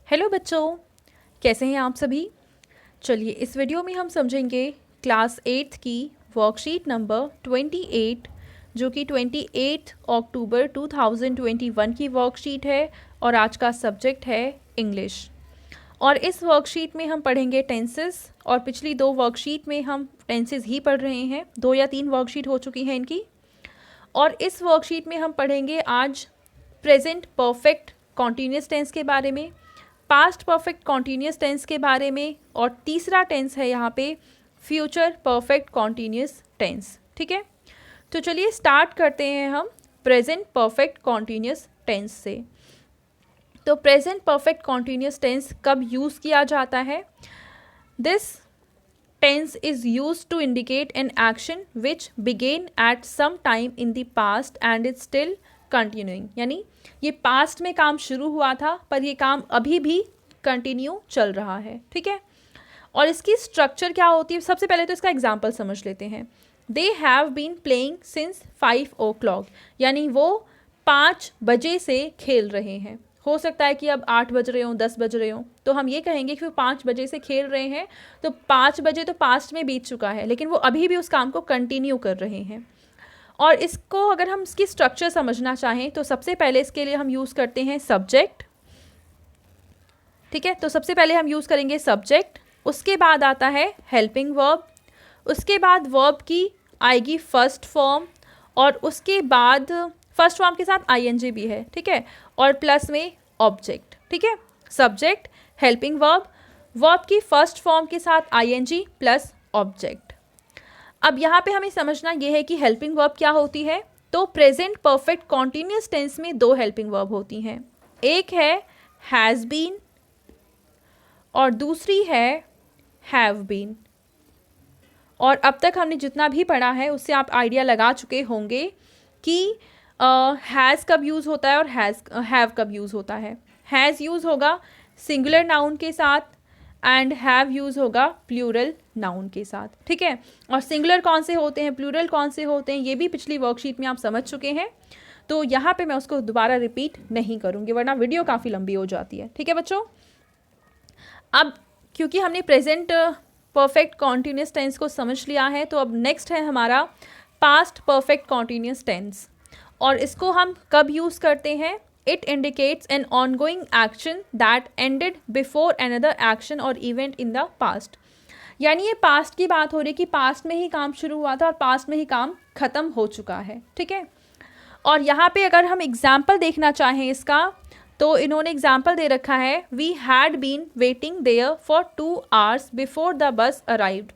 Hello बच्चों, कैसे हैं आप सभी। चलिए इस वीडियो में हम समझेंगे क्लास 8th की वर्कशीट नंबर 28 जो कि 28 अक्टूबर 2021 की वर्कशीट है और आज का सब्जेक्ट है इंग्लिश। और इस वर्कशीट में हम पढ़ेंगे टेंसेस और पिछली दो वर्कशीट में हम टेंसेस ही पढ़ रहे हैं, 2 या 3 वर्कशीट हो चुकी हैं इनकी। और इस वर्कशीट में हम पढ़ेंगे आज प्रेजेंट परफेक्ट कॉन्टीन्यूस टेंस के बारे में, पास्ट परफेक्ट कॉन्टीन्यूस टेंस के बारे में और तीसरा टेंस है यहाँ पे फ्यूचर परफेक्ट कॉन्टीन्यूस टेंस। ठीक है, तो चलिए स्टार्ट करते हैं हम प्रेजेंट परफेक्ट कॉन्टीन्यूस टेंस से। तो प्रेजेंट परफेक्ट कॉन्टीन्यूस टेंस कब यूज़ किया जाता है? This tense is used to indicate an action which began at some time in the past and is still continuing. यानी ये पास्ट में काम शुरू हुआ था पर ये काम अभी भी कंटिन्यू चल रहा है। ठीक है, और इसकी स्ट्रक्चर क्या होती है? सबसे पहले तो इसका एग्जाम्पल समझ लेते हैं। They have been playing since 5 o'clock, यानी वो 5 बजे से खेल रहे हैं। हो सकता है कि अब 8 बज रहे हों, 10 बज रहे हों, तो हम ये कहेंगे कि वो 5 बजे से खेल रहे हैं। तो 5 बजे तो पास्ट में बीत चुका है, लेकिन वो अभी भी उस काम को कंटिन्यू कर रहे हैं। और इसको अगर हम इसकी स्ट्रक्चर समझना चाहें तो सबसे पहले इसके लिए हम यूज़ करते हैं सब्जेक्ट। ठीक है, तो सबसे पहले हम यूज़ करेंगे सब्जेक्ट, उसके बाद आता है हेल्पिंग वर्ब, उसके बाद वर्ब की आएगी फर्स्ट फॉर्म और उसके बाद फर्स्ट फॉर्म के साथ आईएनजी भी है। ठीक है, और प्लस में ऑब्जेक्ट। ठीक है, सब्जेक्ट, हेल्पिंग वर्ब, वर्ब की फर्स्ट फॉर्म के साथ आईएनजी प्लस ऑब्जेक्ट। अब यहाँ पे हमें समझना ये है कि हेल्पिंग वर्ब क्या होती है। तो प्रेजेंट परफेक्ट कॉन्टिन्यूस टेंस में 2 हेल्पिंग वर्ब होती हैं, एक है हैज़ बीन और दूसरी है हैव बीन। और अब तक हमने जितना भी पढ़ा है उससे आप आइडिया लगा चुके होंगे कि हैज़ कब यूज़ होता है और हैव कब यूज़ होता है। हैज़ यूज़ होगा सिंगुलर नाउन के साथ एंड हैव यूज़ होगा प्लूरल नाउन के साथ। ठीक है, और सिंगुलर कौन से होते हैं, प्लूरल कौन से होते हैं, ये भी पिछली वर्कशीट में आप समझ चुके हैं। तो यहाँ पे मैं उसको दोबारा रिपीट नहीं करूँगी वरना वीडियो काफ़ी लंबी हो जाती है। ठीक है बच्चों, अब क्योंकि हमने प्रेजेंट परफेक्ट कॉन्टीन्यूस टेंस को समझ लिया है तो अब नेक्स्ट है हमारा पास्ट परफेक्ट कॉन्टीन्यूस टेंस। और इसको हम कब यूज़ करते हैं? It indicates an ongoing action that ended before another action और इवेंट इन द पास्ट। यानी ये पास्ट की बात हो रही है कि पास्ट में ही काम शुरू हुआ था और पास्ट में ही काम ख़त्म हो चुका है। ठीक है, और यहाँ पे अगर हम एग्जाम्पल देखना चाहें इसका तो इन्होंने एग्जाम्पल दे रखा है, we had been waiting there for 2 hours before the bus arrived.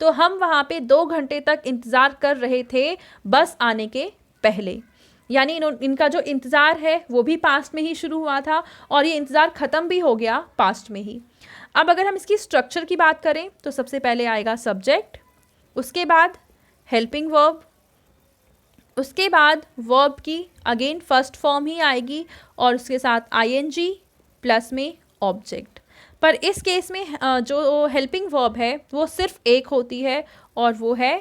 तो हम वहाँ पे 2 घंटे तक इंतज़ार कर रहे थे बस आने के पहले। यानी इनका जो इंतज़ार है वो भी पास्ट में ही शुरू हुआ था और ये इंतज़ार ख़त्म भी हो गया पास्ट में ही। अब अगर हम इसकी स्ट्रक्चर की बात करें तो सबसे पहले आएगा सब्जेक्ट, उसके बाद हेल्पिंग वर्ब, उसके बाद वर्ब की अगेन फर्स्ट फॉर्म ही आएगी और उसके साथ आईएनजी प्लस में ऑब्जेक्ट। पर इस केस में जो हेल्पिंग वर्ब है वो सिर्फ एक होती है और वो है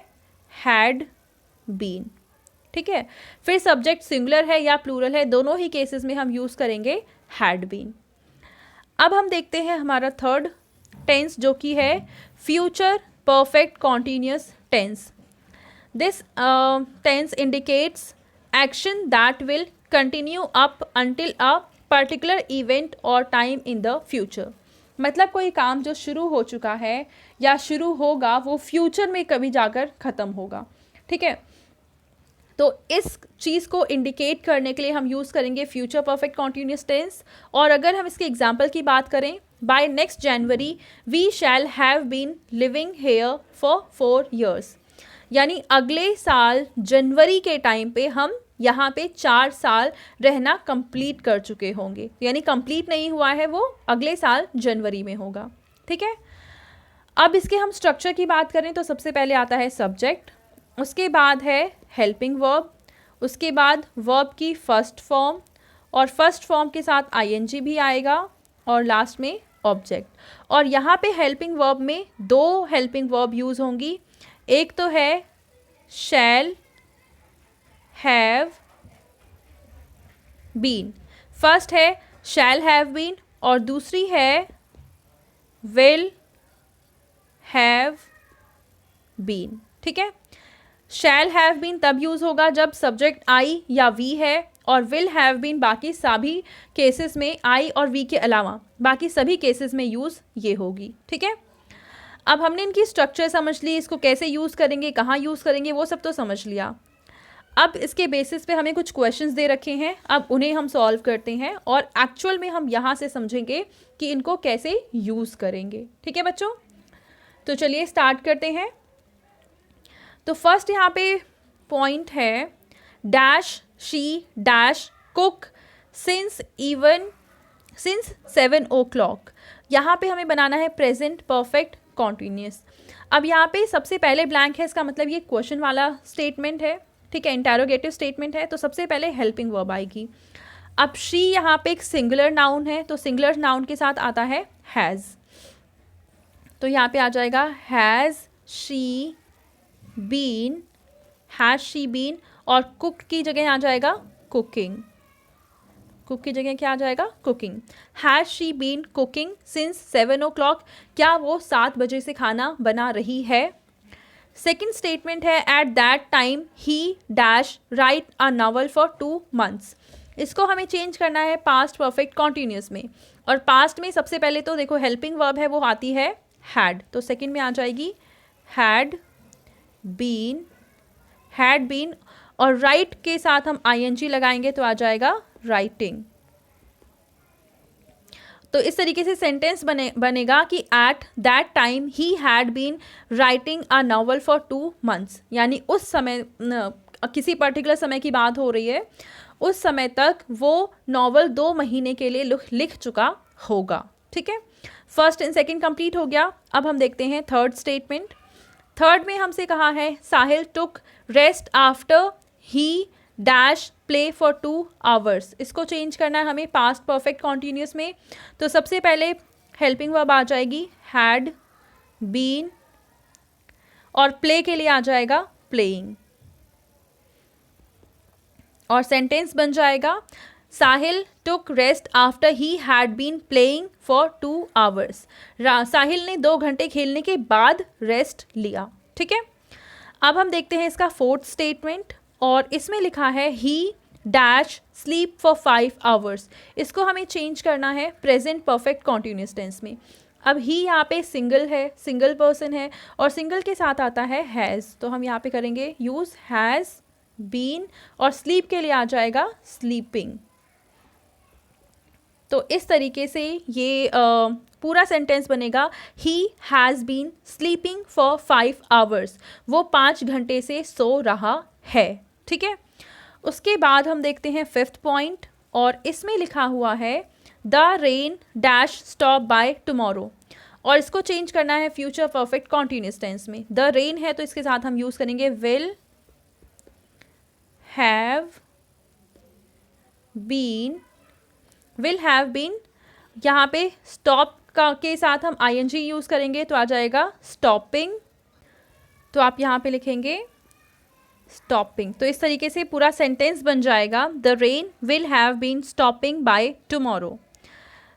हैड बीन। ठीक है, फिर सब्जेक्ट सिंगुलर है या प्लूरल है, दोनों ही केसेस में हम यूज़ करेंगे हैड बीन। अब हम देखते हैं हमारा थर्ड टेंस जो कि है future perfect continuous tense. This tense indicates action that will continue up until a particular event or time in the future। मतलब कोई काम जो शुरू हो चुका है या शुरू होगा वो फ्यूचर में कभी जाकर ख़त्म होगा। ठीक है, तो इस चीज़ को इंडिकेट करने के लिए हम यूज़ करेंगे फ्यूचर परफेक्ट कॉन्टीन्यूस टेंस। और अगर हम इसके एग्जाम्पल की बात करें, by next January we shall have been living here for 4 years। यानी अगले साल जनवरी के टाइम पे हम यहाँ पे 4 साल रहना कंप्लीट कर चुके होंगे। यानी कंप्लीट नहीं हुआ है, वो अगले साल जनवरी में होगा। ठीक है, अब इसके हम स्ट्रक्चर की बात करें तो सबसे पहले आता है सब्जेक्ट, उसके बाद है हेल्पिंग वर्ब, उसके बाद वर्ब की फर्स्ट फॉर्म और फर्स्ट फॉर्म के साथ आईएनजी भी आएगा और लास्ट में ऑब्जेक्ट। और यहाँ पे हेल्पिंग वर्ब में 2 हेल्पिंग वर्ब यूज़ होंगी, एक तो है शैल हैव बीन। फर्स्ट है शैल हैव बीन और दूसरी है विल हैव बीन। ठीक है, शैल हैव बीन तब यूज़ होगा जब सब्जेक्ट आई या वी है, और विल हैव बीन बाकी सभी केसेस में, आई और वी के अलावा बाकी सभी केसेस में यूज़ ये होगी। ठीक है, अब हमने इनकी स्ट्रक्चर समझ ली, इसको कैसे यूज़ करेंगे, कहाँ यूज़ करेंगे, वो सब तो समझ लिया। अब इसके बेसिस पे हमें कुछ क्वेश्चंस दे रखे हैं, अब उन्हें हम सॉल्व करते हैं और एक्चुअल में हम यहाँ से समझेंगे कि इनको कैसे यूज़ करेंगे। ठीक है बच्चों, तो चलिए स्टार्ट करते हैं। तो फर्स्ट यहाँ पे पॉइंट है dash she dash cook since 7 o'clock। यहाँ पे हमें बनाना है प्रेजेंट परफेक्ट कॉन्टिन्यूस। अब यहाँ पे सबसे पहले ब्लैंक है, इसका मतलब ये क्वेश्चन वाला स्टेटमेंट है। ठीक है, इंटेरोगेटिव स्टेटमेंट है, तो सबसे पहले हेल्पिंग वर्ब आएगी। अब शी यहाँ पे एक सिंगुलर नाउन है, तो सिंगुलर नाउन के साथ आता है हैज़, तो यहाँ पे आ जाएगा has she been, has she been, और कुक की जगह आ जाएगा कुकिंग। कुक की जगह क्या आ जाएगा, cooking. Has she been cooking since 7 o'clock, क्या वो 7 बजे से खाना बना रही है। सेकेंड स्टेटमेंट है eight that time he dash right a novel for 2 months। इसको हमें चेंज करना है पास्ट परफेक्ट कॉन्टिन्यूस में, और पास्ट में सबसे पहले तो देखो हेल्पिंग वर्ब है वो आती है हैड, तो सेकेंड में आ जाएगी हैड बीन, हैड बीन, और राइट के साथ हम आईएनजी लगाएंगे तो आ जाएगा राइटिंग। तो इस तरीके से सेंटेंस बनेगा कि at that time he had been writing a novel for 2 months, यानी उस समय किसी पर्टिकुलर समय की बात हो रही है, उस समय तक वो नॉवल 2 महीने के लिए लिख चुका होगा। ठीक है, फर्स्ट एंड सेकंड कंप्लीट हो गया। अब हम देखते हैं थर्ड स्टेटमेंट। थर्ड में हमसे कहा है Sahil took rest after he dash play for 2 hours। इसको चेंज करना है हमें पास्ट परफेक्ट कॉन्टिन्यूस में, तो सबसे पहले हेल्पिंग वर्ब आ जाएगी हैड बीन, और प्ले के लिए आ जाएगा प्लेइंग, और सेंटेंस बन जाएगा Sahil took rest after he had been playing for 2 hours। Sahil ने 2 घंटे खेलने के बाद रेस्ट लिया। ठीक है, अब हम देखते हैं इसका फोर्थ स्टेटमेंट, और इसमें लिखा है ही डैश स्लीप फॉर 5 hours। इसको हमें चेंज करना है प्रेजेंट परफेक्ट कॉन्टिन्यूस टेंस में। अब ही यहाँ पे सिंगल है, सिंगल पर्सन है, और सिंगल के साथ आता है हैज़, तो हम यहाँ पे करेंगे यूज़ हैज़ बीन, और स्लीप के लिए आ जाएगा स्लीपिंग। तो इस तरीके से ये पूरा सेंटेंस बनेगा he has been sleeping for 5 hours। वो 5 घंटे से सो रहा है। ठीक है, उसके बाद हम देखते हैं फिफ्थ पॉइंट, और इसमें लिखा हुआ है the rain dash stop by tomorrow, और इसको चेंज करना है फ्यूचर परफेक्ट कॉन्टिन्यूस टेंस में। द रेन है तो इसके साथ हम यूज़ करेंगे will have been, will have been, यहाँ पे स्टॉप के साथ हम आईएनजी यूज़ करेंगे तो आ जाएगा स्टॉपिंग, तो आप यहाँ पे लिखेंगे स्टॉपिंग। तो इस तरीके से पूरा सेंटेंस बन जाएगा the rain will have been stopping by tomorrow.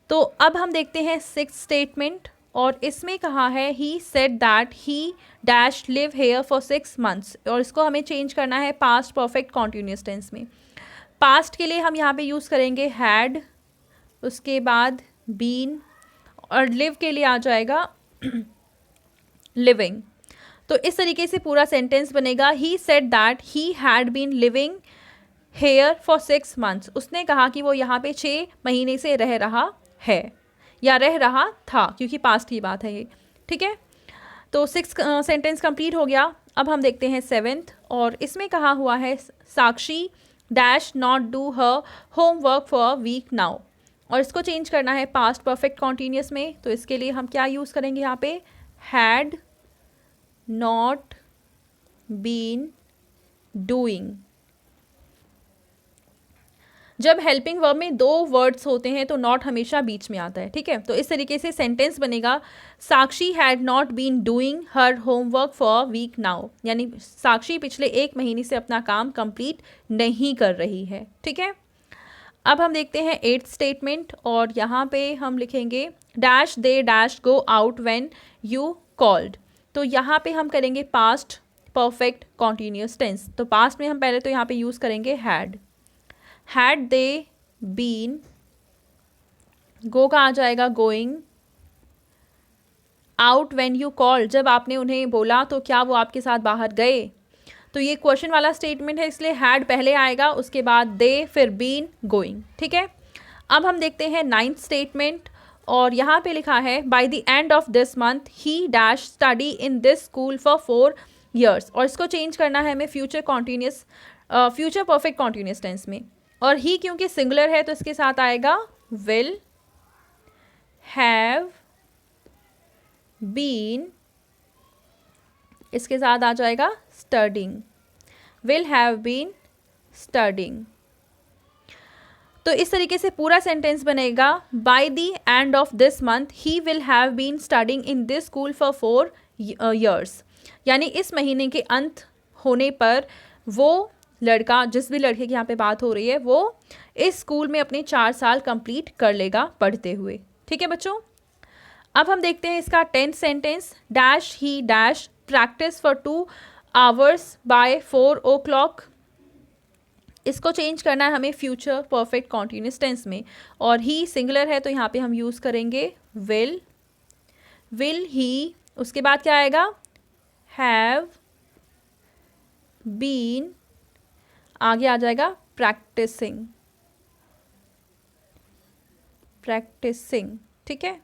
तो अब हम देखते हैं सिक्स्थ स्टेटमेंट, और इसमें कहा है ही said that he dash live here for 6 months, और इसको हमें चेंज करना है पास्ट परफेक्ट कॉन्टिन्यूस टेंस में। पास्ट के लिए हम यहाँ पे यूज़ करेंगे हैड, उसके बाद बीन, और लिव के लिए आ जाएगा लिविंग। तो इस तरीके से पूरा सेंटेंस बनेगा he said that he had been living here for 6 months। उसने कहा कि वो यहाँ पे 6 महीने से रह रहा है, या रह रहा था, क्योंकि पास्ट की बात है ये। ठीक है, तो 6 सेंटेंस कंप्लीट हो गया। अब हम देखते हैं 7th, और इसमें कहा हुआ है Sakshi dash not do her homework for week now, और इसको चेंज करना है पास्ट परफेक्ट कॉन्टिन्यूस में। तो इसके लिए हम क्या यूज़ करेंगे यहाँ पे हैड नॉट बीन डूइंग। जब हेल्पिंग वर्ब में 2 वर्ड्स होते हैं तो नॉट हमेशा बीच में आता है। ठीक है, तो इस तरीके से सेंटेंस बनेगा Sakshi had not been doing her homework for week now, यानी साक्षी पिछले 1 महीने से अपना काम कंप्लीट नहीं कर रही है। ठीक है, अब हम देखते हैं 8th स्टेटमेंट, और यहाँ पे हम लिखेंगे dash they dash go out when you called. तो यहाँ पे हम करेंगे पास्ट परफेक्ट कॉन्टीन्यूस टेंस। तो पास्ट में हम पहले तो यहाँ पे यूज़ करेंगे हैड दे बीन, गो का आ जाएगा going, out when you called, जब आपने उन्हें बोला तो क्या वो आपके साथ बाहर गए। तो ये क्वेश्चन वाला स्टेटमेंट है, इसलिए हैड पहले आएगा, उसके बाद दे, फिर बीन, गोइंग। ठीक है, अब हम देखते हैं 9th स्टेटमेंट, और यहाँ पे लिखा है bye the end of this month he dash study in this school for 4 years। और इसको चेंज करना है हमें फ्यूचर परफेक्ट कॉन्टीन्यूस टेंस में, और ही क्योंकि सिंगुलर है तो इसके साथ आएगा विल हैव बीन, इसके साथ आ जाएगा studying, will have been studying. तो इस तरीके से पूरा सेंटेंस बनेगा by the end of this month he will have been studying in this school for 4 years। यानी इस महीने के अंत होने पर वो लड़का, जिस भी लड़के की यहाँ पे बात हो रही है, वो इस स्कूल में अपने 4 साल कंप्लीट कर लेगा पढ़ते हुए। ठीक है बच्चों, अब हम देखते हैं इसका 10th sentence, dash he dash practice for 2 hours by 4 o'clock। इसको चेंज करना है हमें फ्यूचर परफेक्ट कॉन्टीन्यूस टेंस में, और ही सिंगुलर है तो यहाँ पे हम यूज़ करेंगे विल ही, उसके बाद क्या आएगा हैव बीन, आगे आ जाएगा प्रैक्टिसिंग। ठीक है,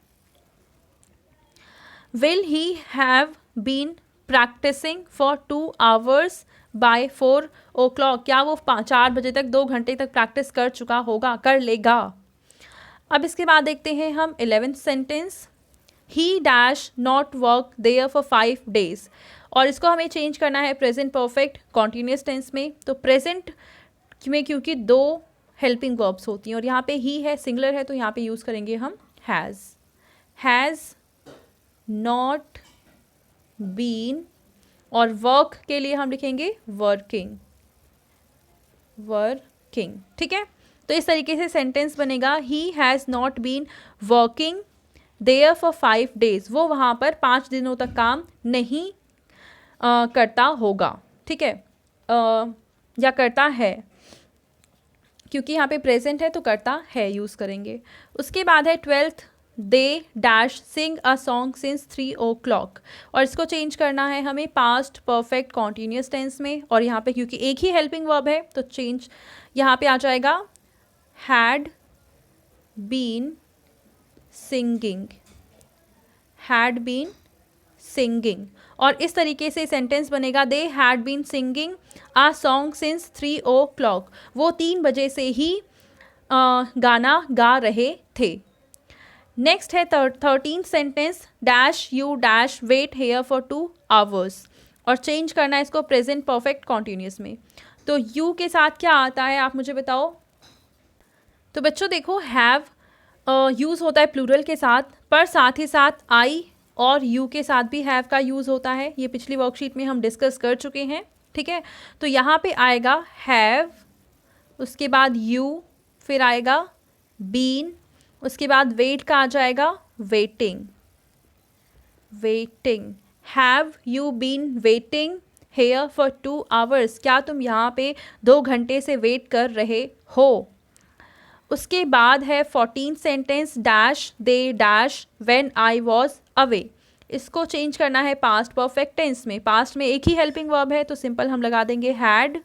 will he have been practicing for 2 hours by 4 o'clock। क्या वो 4 बजे तक 2 घंटे तक प्रैक्टिस कर चुका होगा, कर लेगा। अब इसके बाद देखते हैं हम 11th sentence, he dash not work there for 5 days। और इसको हमें चेंज करना है प्रेजेंट परफेक्ट कॉन्टीन्यूस टेंस में। तो प्रेजेंट में क्योंकि 2 हेल्पिंग वर्ब्स होती हैं, और यहाँ पे ही है, सिंगुलर है, तो यहाँ पे यूज़ करेंगे हम हैज़ नॉट बीन, और वर्क के लिए हम लिखेंगे वर्किंग। ठीक है, तो इस तरीके से सेंटेंस बनेगा he has not been working there for 5 days। वो वहाँ पर 5 दिनों तक काम नहीं करता होगा। ठीक है, या करता है, क्योंकि यहाँ पे प्रेजेंट है तो करता है यूज़ करेंगे। उसके बाद है 12th, they dash sing a song since 3 o'clock। और इसको चेंज करना है हमें पास्ट परफेक्ट कॉन्टीन्यूस टेंस में, और यहाँ पे क्योंकि एक ही हेल्पिंग वर्ब है तो चेंज यहाँ पे आ जाएगा हैड बीन सिंगिंग। और इस तरीके से सेंटेंस बनेगा they had been singing a song since 3 o'clock। वो 3 बजे से ही गाना गा रहे थे। नेक्स्ट है 13th sentence, dash you dash wait here for 2 hours। और चेंज करना है इसको प्रेजेंट परफेक्ट कॉन्टीन्यूस में। तो यू के साथ क्या आता है आप मुझे बताओ। तो बच्चों देखो, हैव यूज़ होता है प्लूरल के साथ, पर साथ ही साथ आई और यू के साथ भी हैव का यूज़ होता है। ये पिछली वर्कशीट में हम डिस्कस कर चुके हैं। ठीक है, तो यहाँ पे आएगा हैव, उसके बाद यू, फिर आएगा बीन, उसके बाद वेट का आ जाएगा waiting. Have you been waiting here for 2 hours। क्या तुम यहाँ पे 2 घंटे से वेट कर रहे हो। उसके बाद है 14th sentence, dash they dash when I was away. इसको चेंज करना है पास्ट परफेक्ट टेंस में। पास्ट में एक ही हेल्पिंग वर्ब है तो सिंपल हम लगा देंगे हैड,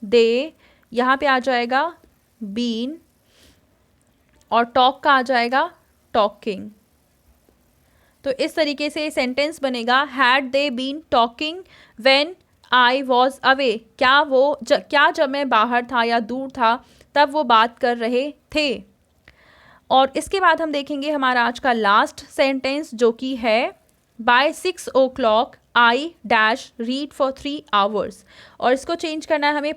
दे, यहाँ पे आ जाएगा बीन, और टॉक का आ जाएगा टॉकिंग। तो इस तरीके से सेंटेंस बनेगा had they been talking when I was away. क्या जब मैं बाहर था या दूर था तब वो बात कर रहे थे। और इसके बाद हम देखेंगे हमारा आज का लास्ट सेंटेंस, जो कि है by 6 o'clock I dash read for 3 hours। और इसको चेंज करना है हमें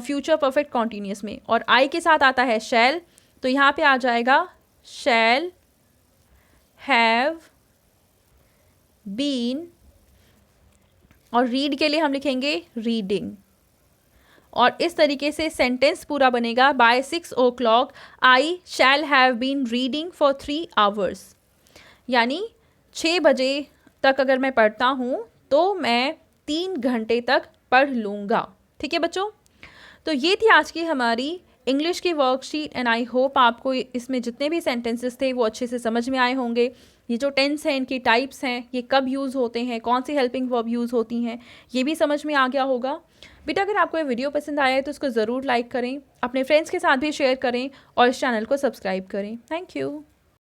फ्यूचर परफेक्ट कॉन्टीन्यूस में, और आई के साथ आता है शैल, तो यहाँ पे आ जाएगा शैल हैव बीन, और रीड के लिए हम लिखेंगे रीडिंग। और इस तरीके से सेंटेंस पूरा बनेगा, by 6 o'clock I shall have been reading for 3 hours। यानी 6 बजे तक अगर मैं पढ़ता हूँ तो मैं 3 घंटे तक पढ़ लूँगा। ठीक है बच्चों, तो ये थी आज की हमारी इंग्लिश की वर्कशीट एंड आई होप आपको इसमें जितने भी सेंटेंसेस थे वो अच्छे से समझ में आए होंगे। ये जो टेंस हैं, इनकी टाइप्स हैं, ये कब यूज़ होते हैं, कौन सी हेल्पिंग वर्ब यूज़ होती हैं, ये भी समझ में आ गया होगा। बेटा अगर आपको ये वीडियो पसंद आया है तो उसको ज़रूर लाइक करें, अपने फ्रेंड्स के साथ भी शेयर करें और इस चैनल को सब्सक्राइब करें। Thank you.